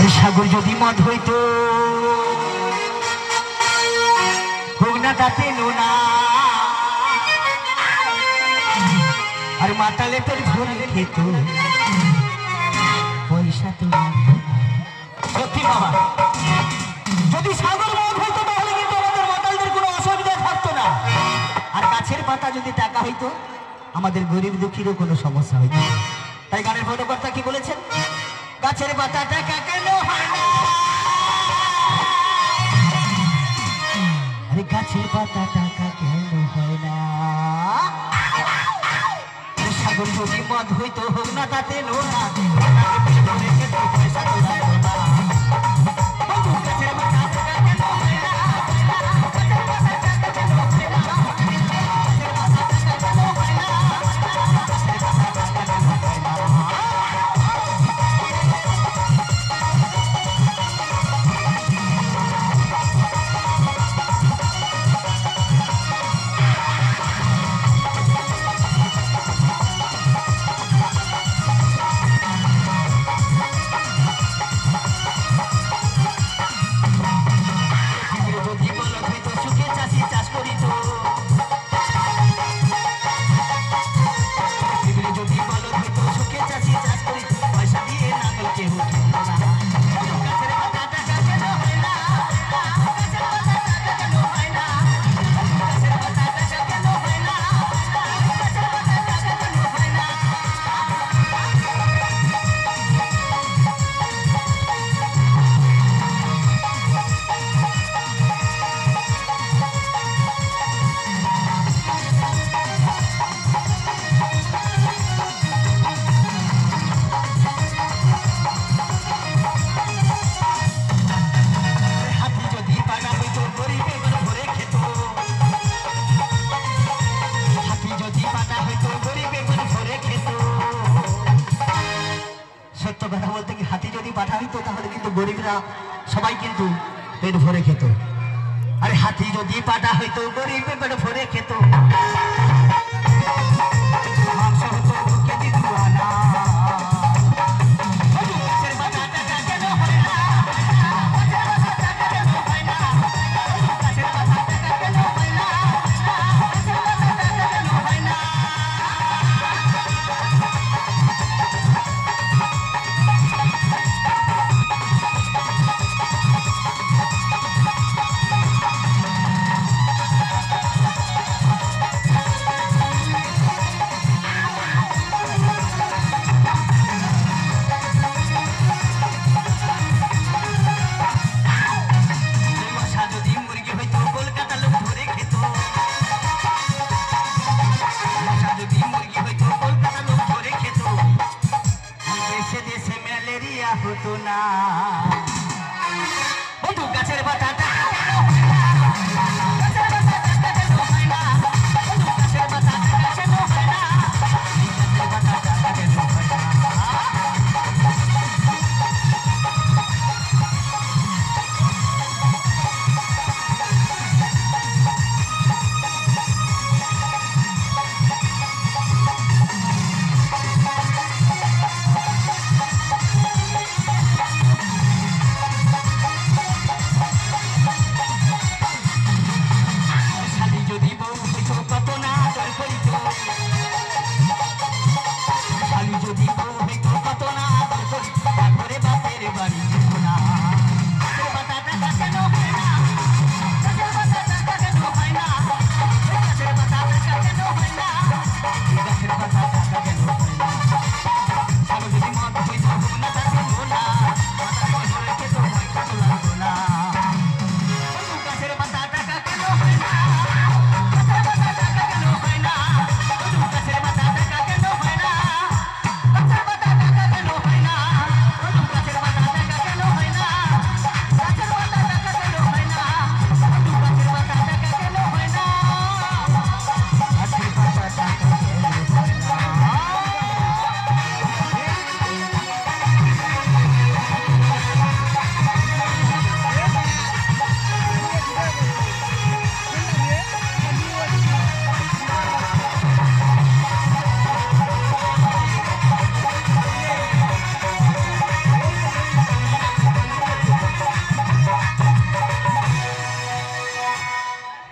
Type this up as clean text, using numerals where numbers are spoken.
সাগর যদি মদ হইতো হোক না তাতে নোনা আর মাতালে তোর ঘরে খেত পয়সা তো সত্যি বাবা যদি সাগর মদ হইতো তাহলে কিন্তু আমাদের মাতালদের কোনো অসুবিধা থাকতো না আর গাছের পাতা যদি টাকা হইতো আমাদের গরিব দুঃখীরও কোনো সমস্যা হইতো তাই গানের ভদ্রকর্তা কি বলেছেন গাছের পাতা টাকা কেন হয় না আরে গাছের পাতা টাকা কেন হয় না সাগর যদি মদ হইতো হোক না তাতে নোনা পয়সা তো গরিবরা সবাই কিন্তু পেট ভরে খেত আরে হাতি যদি পাটা হইতো গরিব পেট ভরে খেত মাংস হতো কেজি দুয়ানা হতো না গাছের পাতা যদি কত না করে বাপের বাড়ি